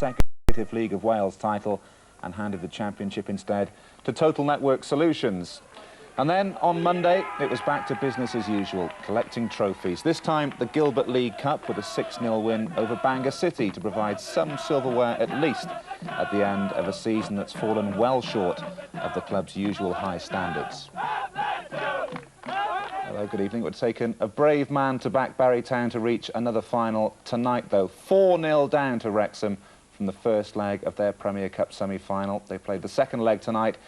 consecutive League of Wales title and handed the championship instead to Total Network Solutions. And then on Monday, it was back to business as usual, collecting trophies. This time, the Gilbert League Cup with a 6-0 win over Bangor City to provide some silverware at least at the end of a season that's fallen well short of the club's usual high standards. Hello, good evening. It would have taken a brave man to back Barrytown to reach another final tonight, though. 4-0 down to Wrexham from the first leg of their Premier Cup semi-final. They played the second leg tonight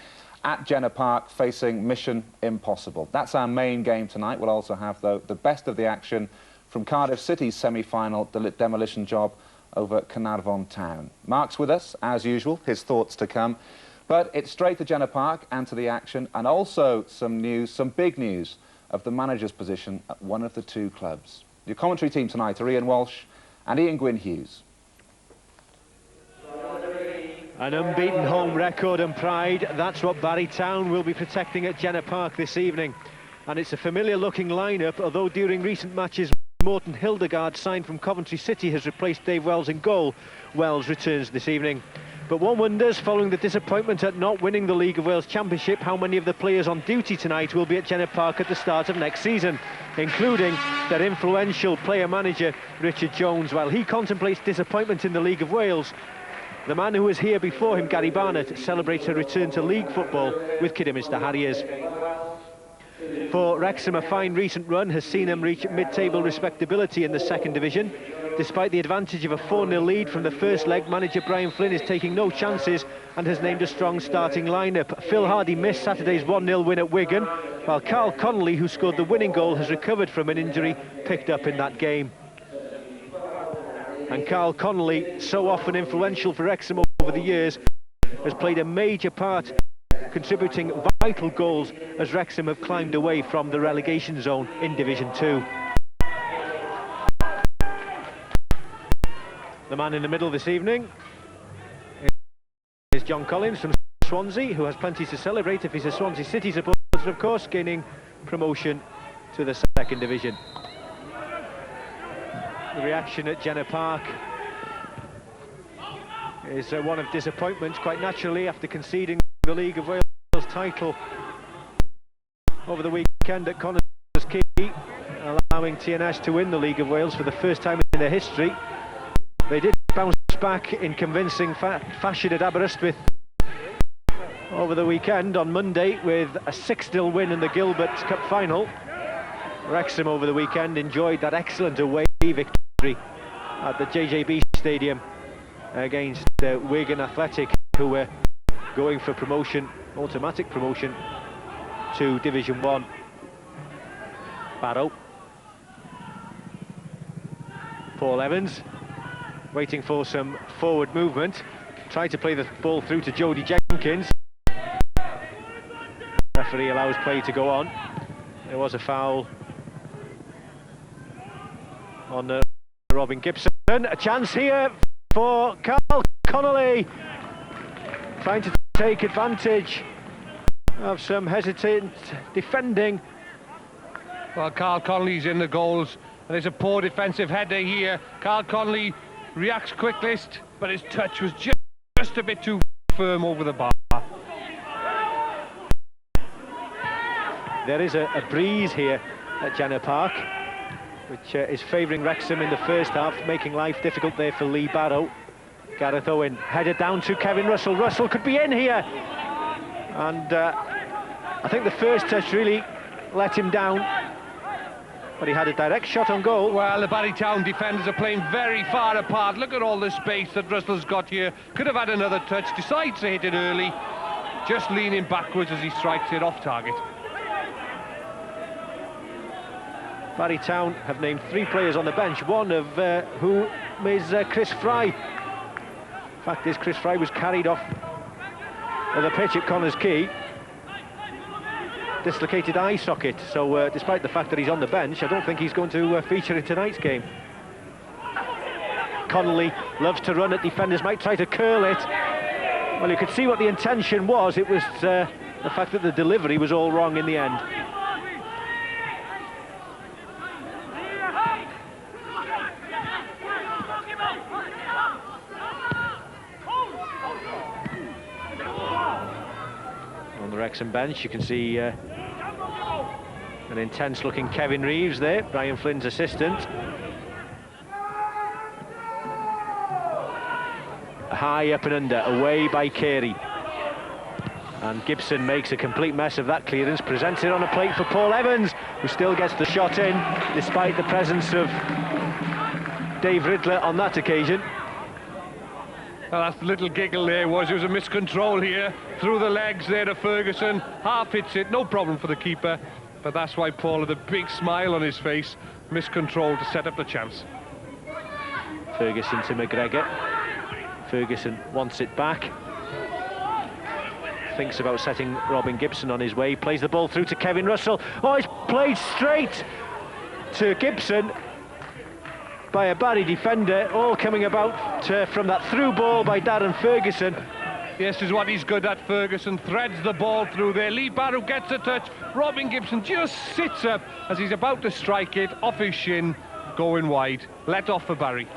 at Jenner Park, facing mission impossible. That's our main game tonight. We'll also have, though, the best of the action from Cardiff City's semi-final demolition job over Caernarfon Town. Mark's with us, as usual, his thoughts to come. But it's straight to Jenner Park and to the action, and also some news, some big news, of the manager's position at one of the two clubs. Your commentary team tonight are Ian Walsh and Ian Gwyn Hughes. An unbeaten home record and pride, that's what Barrytown will be protecting at Jenner Park this evening. And it's a familiar looking lineup, although during recent matches Morton Hildegard, signed from Coventry City, has replaced Dave Wells in goal. Wells returns this evening. But one wonders, following the disappointment at not winning the League of Wales Championship, how many of the players on duty tonight will be at Jenner Park at the start of next season, including their influential player-manager Richard Jones. While he contemplates disappointment in the League of Wales, the man who was here before him, Gary Barnett, celebrates a return to league football with Kidderminster Harriers. For Wrexham, a fine recent run has seen them reach mid-table respectability in the second division. Despite the advantage of a 4-0 lead from the first leg, manager Brian Flynn is taking no chances and has named a strong starting lineup. Phil Hardy missed Saturday's 1-0 win at Wigan, while Carl Connolly, who scored the winning goal, has recovered from an injury picked up in that game. And Carl Connolly, so often influential for Wrexham over the years, has played a major part, contributing vital goals as Wrexham have climbed away from the relegation zone in Division 2. The man in the middle this evening is John Collins from Swansea, who has plenty to celebrate if he's a Swansea City supporter, of course, gaining promotion to the second division. The reaction at Jenner Park is one of disappointment, quite naturally, after conceding the League of Wales title over the weekend at Connors Quay, allowing TNS to win the League of Wales for the first time in their history. They did bounce back in convincing fashion at Aberystwyth over the weekend on Monday with a 6-0 win in the Gilbert Cup final. Wrexham over the weekend enjoyed that excellent away victory at the JJB Stadium against Wigan Athletic, who were going for promotion, automatic promotion to Division 1. Barrow. Paul Evans waiting for some forward movement, tried to play the ball through to Jody Jenkins. Referee allows play to go on. There was a foul on Robin Gibson. A chance here for Carl Connolly, trying to take advantage of some hesitant defending. Well, Carl Connolly's in the goals, and there's a poor defensive header here. Carl Connolly reacts quickest, but his touch was just a bit too firm over the bar. There is a breeze here at Jenner Park, which is favouring Wrexham in the first half, making life difficult there for Lee Barrow. Gareth Owen headed down to Kevin Russell. Russell could be in here, and I think the first touch really let him down, but he had a direct shot on goal. Well, the Barrytown defenders are playing very far apart. Look at all the space that Russell's got here. Could have had another touch, decides to hit it early, just leaning backwards as he strikes it off target. Barrytown have named 3 players on the bench, one of whom is Chris Fry. Fact is, Chris Fry was carried off the pitch at Connors Quay, dislocated eye socket, so despite the fact that he's on the bench, I don't think he's going to feature in tonight's game. Connolly loves to run at defenders, might try to curl it. Well, you could see what the intention was. It was the fact that the delivery was all wrong in the end. Wrexham bench. You can see an intense-looking Kevin Reeves there, Brian Flynn's assistant. High up and under, away by Carey. And Gibson makes a complete mess of that clearance, presents it on a plate for Paul Evans, who still gets the shot in, despite the presence of Dave Riddler on that occasion. Well, that little giggle there was a miscontrol here, through the legs there to Ferguson, half hits it, no problem for the keeper, but that's why Paul had a big smile on his face, miscontrol to set up the chance. Ferguson to McGregor. Ferguson wants it back. Thinks about setting Robin Gibson on his way, plays the ball through to Kevin Russell. Oh, it's played straight to Gibson by a Barry defender, all coming about from that through ball by Darren Ferguson. This is what he's good at, Ferguson, threads the ball through there. Lee Barrow gets a touch, Robin Gibson just sits up as he's about to strike it, off his shin, going wide, let off for Barry.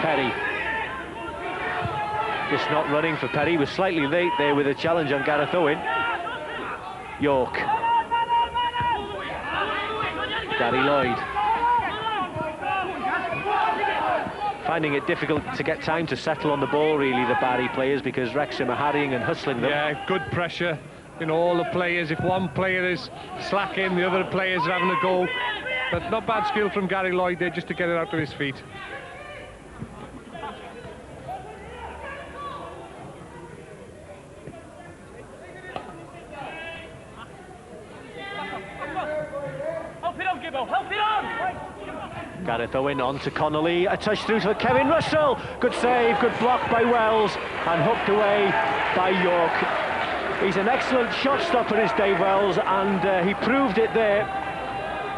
Perry. Just not running for Perry, was slightly late there with a challenge on Gareth Owen. York. Gary Lloyd. Finding it difficult to get time to settle on the ball, really, the Barry players, because Wrexham are harrying and hustling them. Yeah, good pressure. You know, all the players, if one player is slacking, the other players are having a go. But not bad skill from Gary Lloyd there, just to get it out to his feet. Gareth Owen on to Connolly, a touch through to Kevin Russell, good save, good block by Wells, and hooked away by York. He's an excellent shot stopper, is Dave Wells, and he proved it there,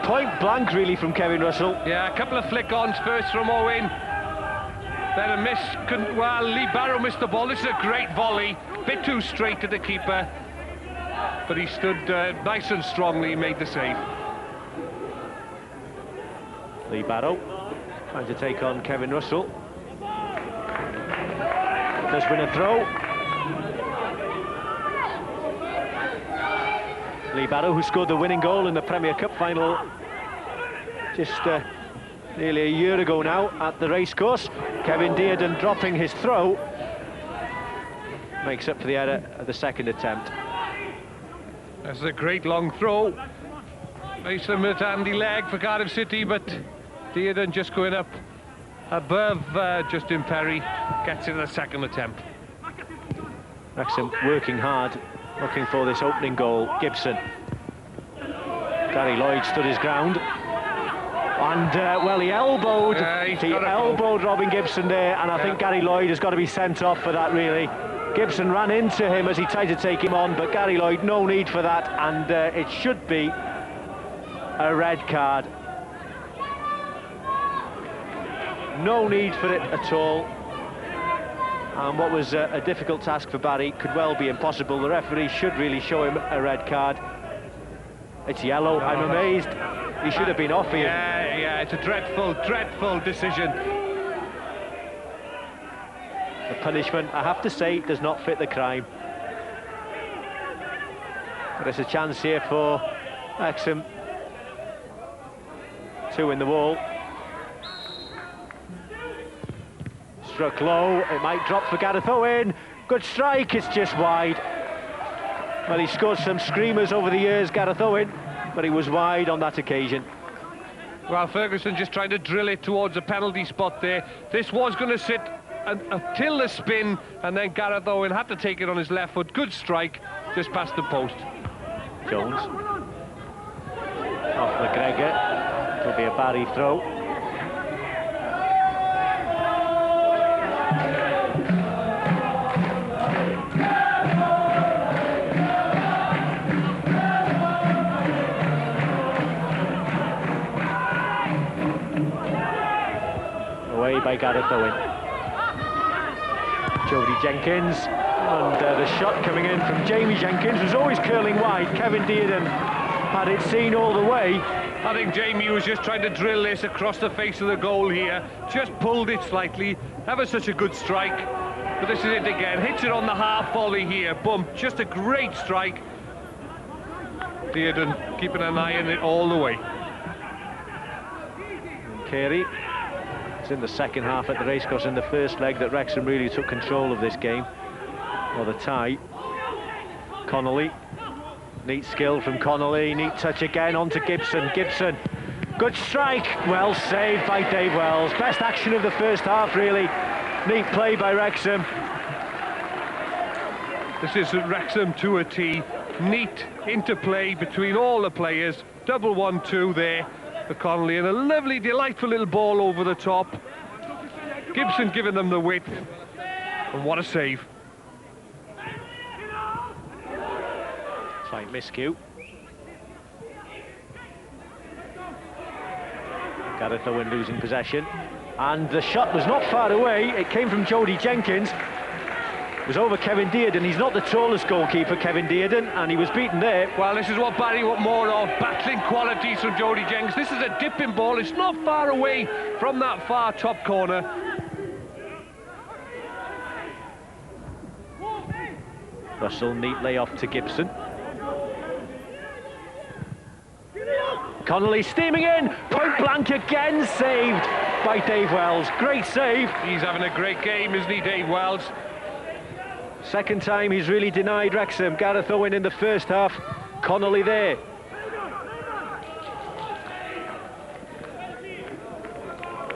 point blank really from Kevin Russell. Yeah, a couple of flick-ons first from Owen, then a miss, well, Lee Barrow missed the ball. This is a great volley, bit too straight to the keeper, but he stood nice and strongly, made the save. Lee Barrow trying to take on Kevin Russell. Does win a throw. Lee Barrow, who scored the winning goal in the Premier Cup final just nearly a year ago now at the racecourse. Kevin Dearden dropping his throw. Makes up for the error at the second attempt. That's a great long throw. Nice with handy leg for Cardiff City, but Dearden just going up above Justin Perry, gets it in the second attempt. Wrexham working hard, looking for this opening goal. Gibson. Gary Lloyd stood his ground. And, well, he elbowed Robin Gibson there, and I think Gary Lloyd has got to be sent off for that, really. Gibson ran into him as he tried to take him on, but Gary Lloyd, no need for that, and it should be a red card. No need for it at all. And what was a difficult task for Barry could well be impossible. The referee should really show him a red card. It's yellow. I'm amazed. He should have been off here. Yeah, it's a dreadful, dreadful decision. The punishment, I have to say, does not fit the crime. But there's a chance here for Wrexham. Two in the wall. Struck low, it might drop for Gareth Owen. Good strike, it's just wide. Well, he scored some screamers over the years, Gareth Owen, but he was wide on that occasion. Well, Ferguson just trying to drill it towards a penalty spot there. This was going to sit until the spin, and then Gareth Owen had to take it on his left foot. Good strike, just past the post. Jones. Off McGregor. It'll be a Barry throw. Away by Gareth Owen. Jody Jenkins, and the shot coming in from Jamie Jenkins was always curling wide. Kevin Dearden had it seen all the way. I think Jamie was just trying to drill this across the face of the goal here. Just pulled it slightly. Ever such a good strike. But this is it again, hits it on the half volley here, boom, just a great strike. Dearden keeping an eye on it all the way. And Carey, it's in the second half at the racecourse in the first leg that Wrexham really took control of this game, or the tie. Connolly, neat skill from Connolly, neat touch again onto Gibson. Gibson, good strike, well saved by Dave Wells. Best action of the first half, really. Neat play by Wrexham. This is Wrexham to a tee. Neat interplay between all the players. Double 1-2 there for Connolly, and a lovely, delightful little ball over the top. Gibson giving them the width, and what a save. Slight miscue. Gareth Owen losing possession, and the shot was not far away. It came from Jody Jenkins. It was over Kevin Dearden. He's not the tallest goalkeeper, Kevin Dearden, and he was beaten there. Well, this is what Barry want more of, battling qualities from Jody Jenkins. This is a dipping ball. It's not far away from that far top corner. Russell, neat layoff to Gibson. Connolly steaming in, point blank again, saved by Dave Wells. Great save. He's having a great game, isn't he, Dave Wells? Second time he's really denied Wrexham. Gareth Owen in the first half, Connolly there.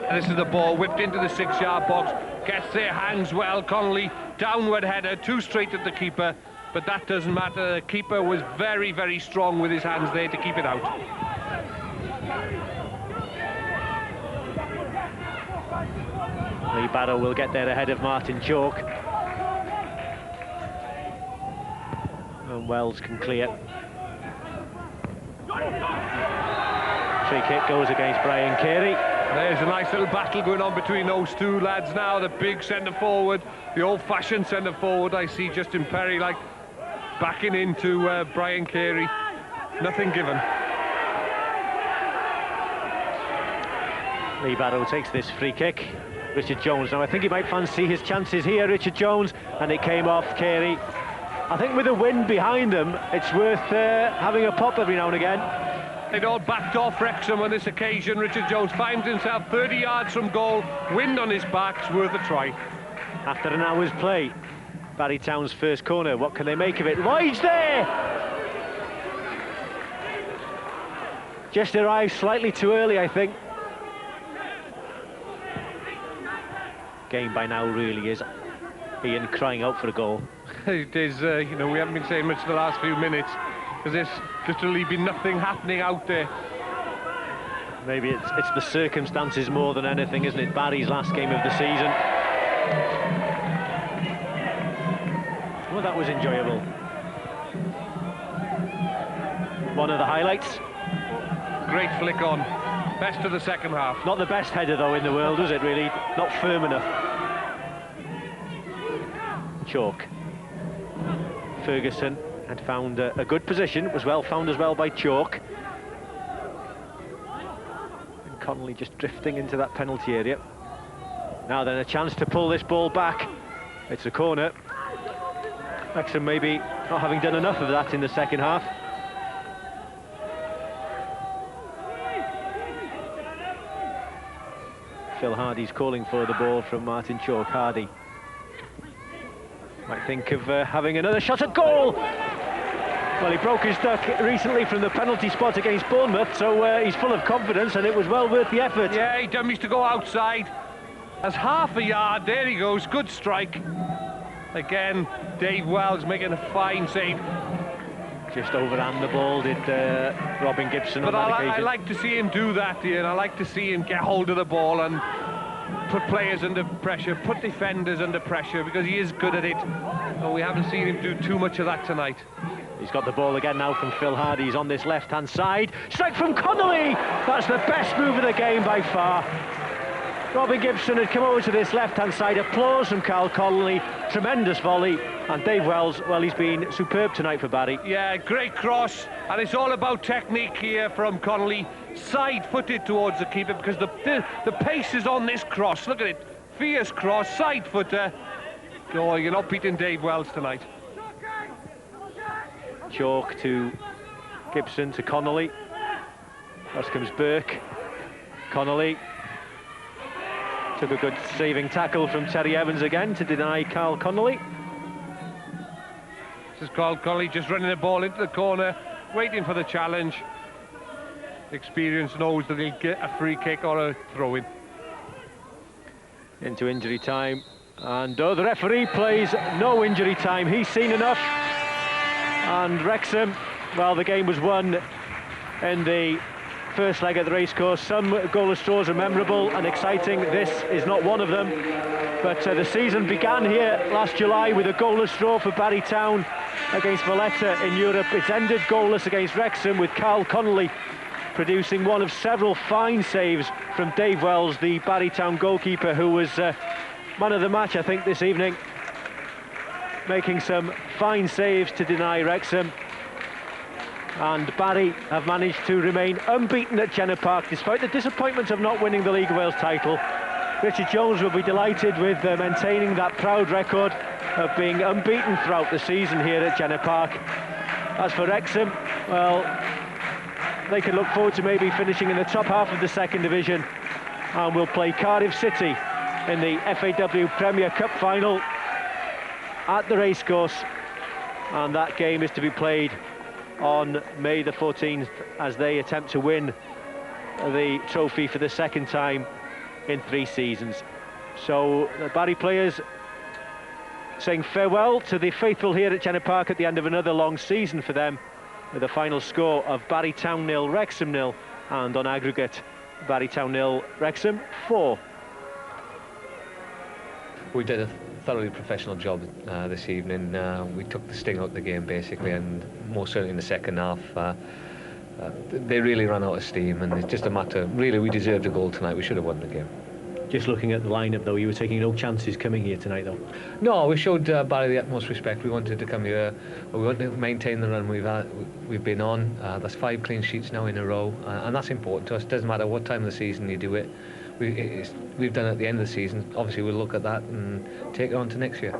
And this is the ball whipped into the 6-yard box, gets there, hangs well. Connolly, downward header, too straight at the keeper, but that doesn't matter. The keeper was very, very strong with his hands there to keep it out. Lee Barrow will get there ahead of Martin Chalk. And Wells can clear. Free kick goes against Brian Carey. There's a nice little battle going on between those two lads now. The big centre forward, the old-fashioned centre forward. I see Justin Perry like backing into Brian Carey. Nothing given. Lee Barrow takes this free kick. Richard Jones, now I think he might fancy his chances here, Richard Jones, and it came off Carey. I think with the wind behind them, it's worth having a pop every now and again. They'd all backed off Wrexham on this occasion. Richard Jones finds himself 30 yards from goal, wind on his back, it's worth a try. After an hour's play, Barry Town's first corner, what can they make of it? Lloyd's there! Just arrived slightly too early, I think. Game by now really is Ian crying out for a goal. It is, you know, we haven't been saying much the last few minutes, because there's literally been nothing happening out there. Maybe it's the circumstances more than anything, isn't it? Barry's last game of the season. Well, that was enjoyable. One of the highlights. Great flick on. Best of the second half. Not the best header, though, in the world, is it, really? Not firm enough. Chalk. Ferguson had found a good position. It was well found as well by Chalk. And Connolly just drifting into that penalty area. Now then, a chance to pull this ball back. It's a corner. Wrexham maybe not having done enough of that in the second half. Phil Hardy's calling for the ball from Martin Chalk. Hardy might think of having another shot at goal. Well, he broke his duck recently from the penalty spot against Bournemouth, so he's full of confidence, and it was well worth the effort. Yeah, he dummies to go outside. That's half a yard. There he goes. Good strike. Again, Dave Wells making a fine save. Just overran the ball, did Robin Gibson but on that occasion. I like to see him do that, Ian. I like to see him get hold of the ball and put players under pressure, put defenders under pressure, because he is good at it. And we haven't seen him do too much of that tonight. He's got the ball again now from Phil Hardy. He's on this left-hand side. Strike from Connolly! That's the best move of the game by far. Robin Gibson had come over to this left-hand side. Applause from Carl Connolly. Tremendous volley. And Dave Wells, well, he's been superb tonight for Barry. Yeah, great cross. And it's all about technique here from Connolly. Side-footed towards the keeper, because the pace is on this cross. Look at it. Fierce cross, side-footer. Oh, you're not beating Dave Wells tonight. Chalk to Gibson to Connolly. First comes Burke. Connolly took a good saving tackle from Terry Evans again to deny Carl Connolly. This is Carl Connolly just running the ball into the corner, waiting for the challenge. Experience knows that he'll get a free kick or a throw-in. Into injury time, and the referee plays no injury time. He's seen enough. And Wrexham, well, the game was won in the first leg at the racecourse. Some goalless draws are memorable and exciting. This is not one of them. But the season began here last July with a goalless draw for Barry Town against Valletta in Europe. It's ended goalless against Wrexham, with Carl Connolly producing one of several fine saves from Dave Wells, the Barry Town goalkeeper, who was man of the match, I think, this evening, making some fine saves to deny Wrexham. And Barry have managed to remain unbeaten at Jenner Park despite the disappointment of not winning the League of Wales title. Richard Jones will be delighted with maintaining that proud record of being unbeaten throughout the season here at Jenner Park. As for Wrexham, well, they can look forward to maybe finishing in the top half of the second division, and will play Cardiff City in the FAW Premier Cup final at the racecourse, and that game is to be played on May the 14th as they attempt to win the trophy for the second time in 3 seasons. So the Barry players saying farewell to the faithful here at Jenner Park at the end of another long season for them, with a final score of Barry Town 0, Wrexham 0, and on aggregate Barry Town 0, Wrexham 4. We did a thoroughly professional job this evening. We took the sting out of the game basically, and more certainly in the second half they really ran out of steam, and it's just a matter, really, we deserved a goal tonight. We should have won the game. Just looking at the lineup though, you were taking no chances coming here tonight though. No, we showed Barry the utmost respect. We wanted to come here, we wanted to maintain the run we've been on. That's 5 clean sheets now in a row, and that's important to us. It doesn't matter what time of the season you do it. We've done it at the end of the season. Obviously we'll look at that and take it on to next year.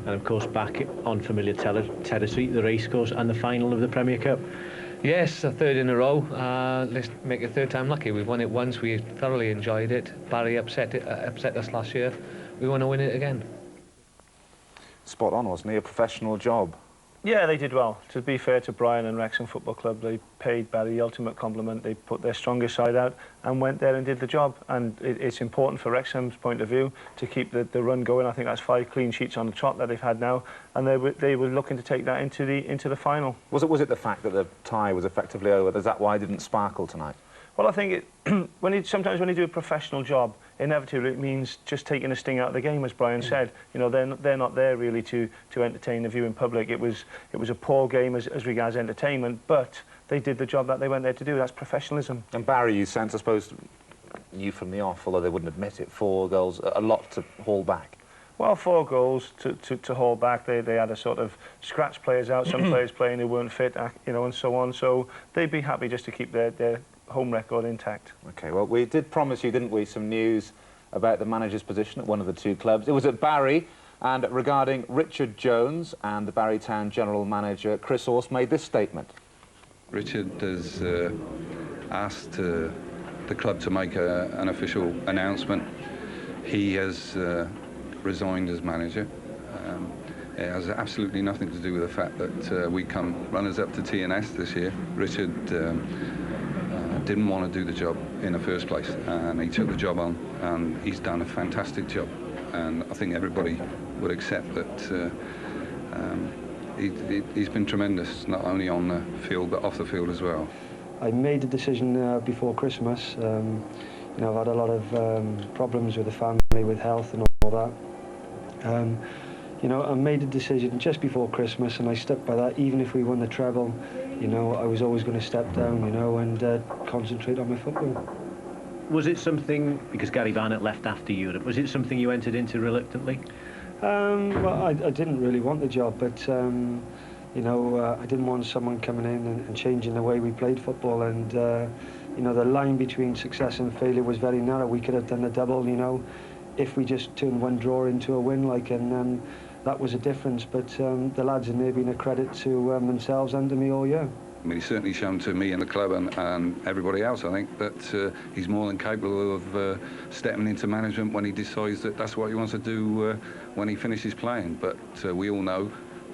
And of course back on familiar territory, the racecourse and the final of the Premier Cup. Yes, a 3rd in a row. Let's make it 3rd time lucky. We've won it once, we thoroughly enjoyed it. Barry upset us last year. We want to win it again. Spot on, wasn't he? A professional job. Yeah, they did well. To be fair to Brian and Wrexham Football Club, they paid Barry the ultimate compliment. They put their strongest side out and went there and did the job. And it's important for Wrexham's point of view to keep the run going. I think that's 5 clean sheets on the trot that they've had now, and they were looking to take that into the final. Was it the fact that the tie was effectively over? Is that why it didn't sparkle tonight? Well, I think sometimes when you do a professional job, inevitably it means just taking a sting out of the game, as Brian said. You know, they're not there really to entertain the viewing public. It was a poor game as regards entertainment, but they did the job that they went there to do. That's professionalism. And Barry, you sense, I suppose, you from the off, although they wouldn't admit it, 4 goals, a lot to haul back. Well, 4 goals to haul back. They had to sort of scratch players out, some players playing who weren't fit, you know, and so on. So they'd be happy just to keep their home record intact. OK, well, we did promise you, didn't we, some news about the manager's position at one of the 2 clubs. It was at Barry, and regarding Richard Jones and the Barry Town general manager, Chris Orse made this statement. Richard has asked the club to make an official announcement. He has resigned as manager. It has absolutely nothing to do with the fact that we come runners-up to TNS this year. Richard didn't want to do the job in the first place, and he took the job on, and he's done a fantastic job. And I think everybody would accept that he's been tremendous, not only on the field but off the field as well. I made the decision before Christmas. You know, I've had a lot of problems with the family, with health and all that. You know, I made a decision just before Christmas, and I stuck by that. Even if we won the treble, you know, I was always going to step down, you know, and concentrate on my football. Was it something, because Gary Barnett left after Europe, was it something you entered into reluctantly? Well, I didn't really want the job, but you know, I didn't want someone coming in and changing the way we played football, and you know, the line between success and failure was very narrow. We could have done the double, you know, if we just turned 1 draw into a win, like, and that was a difference. But the lads in there been a credit to themselves and to me all year. I mean, he's certainly shown to me and the club and everybody else, I think, that he's more than capable of stepping into management when he decides that that's what he wants to do when he finishes playing. But we all know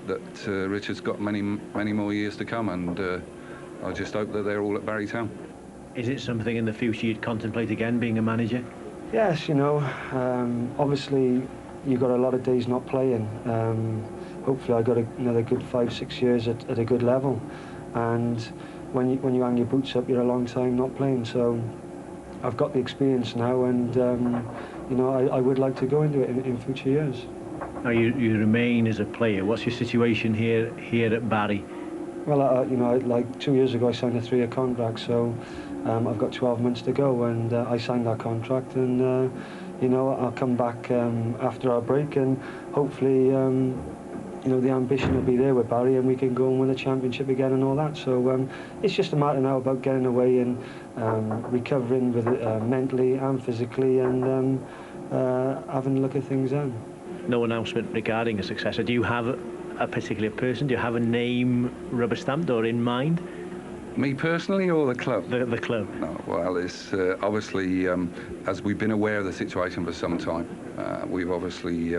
that Richard's got many more years to come, and I just hope that they're all at Barry Town. Is it something in the future you'd contemplate again, being a manager? Yes, you know, obviously you've got a lot of days not playing. Hopefully I got another good 5-6 years at a good level. And when you hang your boots up, you're a long time not playing. So I've got the experience now, and you know, I would like to go into it in future years. Now you remain as a player. What's your situation here at Barry? Well, you know, like 2 years ago I signed a 3-year contract, so I've got 12 months to go, and I signed that contract, and you know, I'll come back after our break, and hopefully you know, the ambition will be there with Barry, and we can go and win the championship again and all that. So it's just a matter now about getting away and recovering with mentally and physically, and having a look at things then. No announcement regarding a successor. Do you have a particular person? Do you have a name rubber stamped or in mind? Me personally, or the club? The club. No, well, it's obviously, as we've been aware of the situation for some time, we've obviously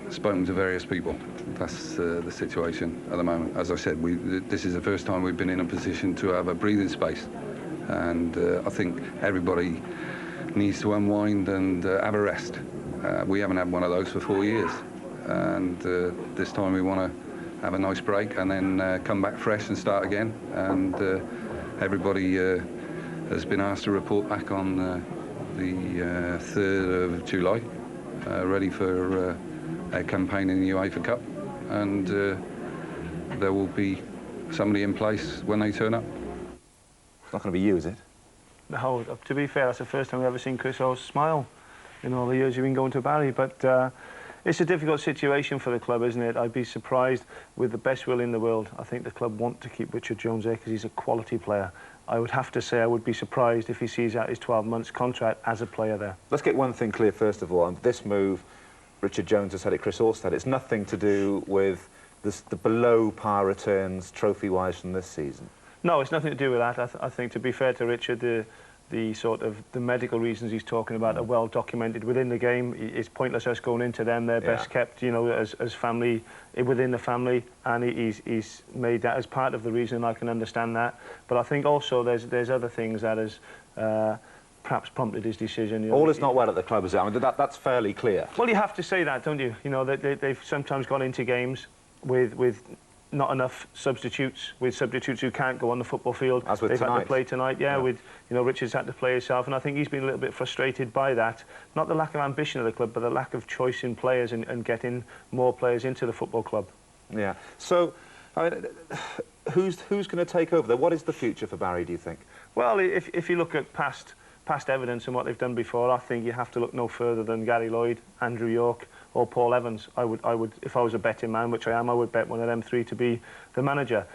spoken to various people. That's the situation at the moment. As I said, this is the first time we've been in a position to have a breathing space, and I think everybody needs to unwind and have a rest. We haven't had one of those for 4 years, and this time we want to have a nice break and then come back fresh and start again. And everybody has been asked to report back on the 3rd of July, ready for a campaign in the UEFA Cup, and there will be somebody in place when they turn up. It's not going to be you, is it? No, to be fair, that's the first time we've ever seen Chris Howes smile in all the years you've been going to Barry. But it's a difficult situation for the club, isn't it? I'd be surprised, with the best will in the world. I think the club want to keep Richard Jones there because he's a quality player. I would have to say I would be surprised if he sees out his 12 months contract as a player there. Let's get one thing clear first of all. On this move, Richard Jones has said it, Chris Howes said it's nothing to do with the below par returns trophy-wise from this season. No, it's nothing to do with that. I think, to be fair to Richard, the sort of the medical reasons he's talking about are well documented within the game. It's pointless us going into them. They're best kept, you know, as family, within the family, and he's made that as part of the reason. I can understand that, but I think also there's other things that has perhaps prompted his decision. You know, all is not well at the club, is it? I mean, that's fairly clear. Well, you have to say that, don't you? You know, they've sometimes gone into games with not enough substitutes, with substitutes who can't go on the football field. As with They've tonight. had to play tonight, yeah, with, you know, Richard's had to play himself, and I think he's been a little bit frustrated by that. Not the lack of ambition of the club, but the lack of choice in players and getting more players into the football club. Yeah. So, I mean, who's going to take over there? What is the future for Barry, do you think? Well, if you look at past evidence and what they've done before, I think you have to look no further than Gary Lloyd, Andrew York, or Paul Evans. I would, if I was a betting man, which I am, I would bet one of them three to be the manager.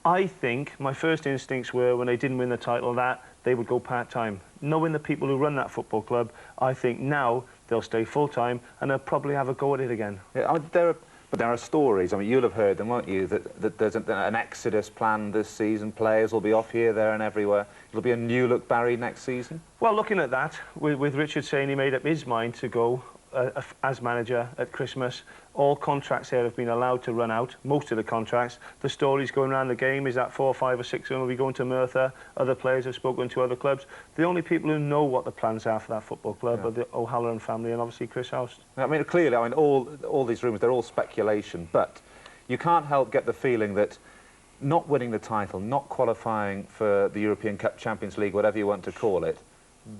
I think my first instincts were, when they didn't win the title, that they would go part-time. Knowing the people who run that football club, I think now they'll stay full-time and they'll probably have a go at it again. Yeah, but there are stories, I mean, you'll have heard them, won't you, that there's an exodus planned this season. Players will be off here, there and everywhere. It'll be a new-look Barry next season? Well, looking at that, with Richard saying he made up his mind to go as manager at Christmas, all contracts here have been allowed to run out, most of the contracts. The stories going around the game is that 4, 5 or 6 of them will be going to Merthyr. Other players have spoken to other clubs. The only people who know what the plans are for that football club are the O'Halloran family and obviously Chris Howes. I mean, clearly, I mean, all these rumours, they're all speculation, but you can't help get the feeling that not winning the title, not qualifying for the European Cup, Champions League, whatever you want to call it,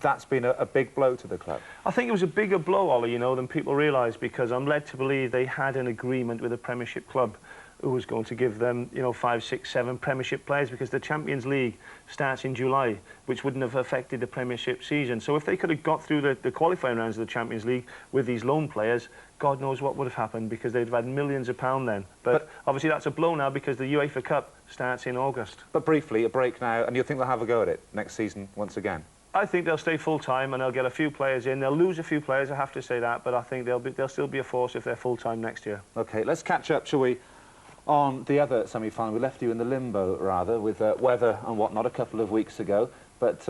that's been a big blow to the club. I think it was a bigger blow, Ollie, you know, than people realise, because I'm led to believe they had an agreement with a Premiership club who was going to give them, you know, 5, 6, 7 Premiership players, because the Champions League starts in July, which wouldn't have affected the Premiership season. So if they could have got through the qualifying rounds of the Champions League with these loan players, God knows what would have happened, because they'd have had millions of pounds then. But obviously that's a blow now, because the UEFA Cup starts in August. But briefly, a break now, and you think they'll have a go at it next season once again? I think they'll stay full-time and they'll get a few players in. They'll lose a few players, I have to say that, but I think they'll still be a force if they're full-time next year. OK, let's catch up, shall we, on the other semi-final. We left you in the limbo, rather, with weather and whatnot a couple of weeks ago. But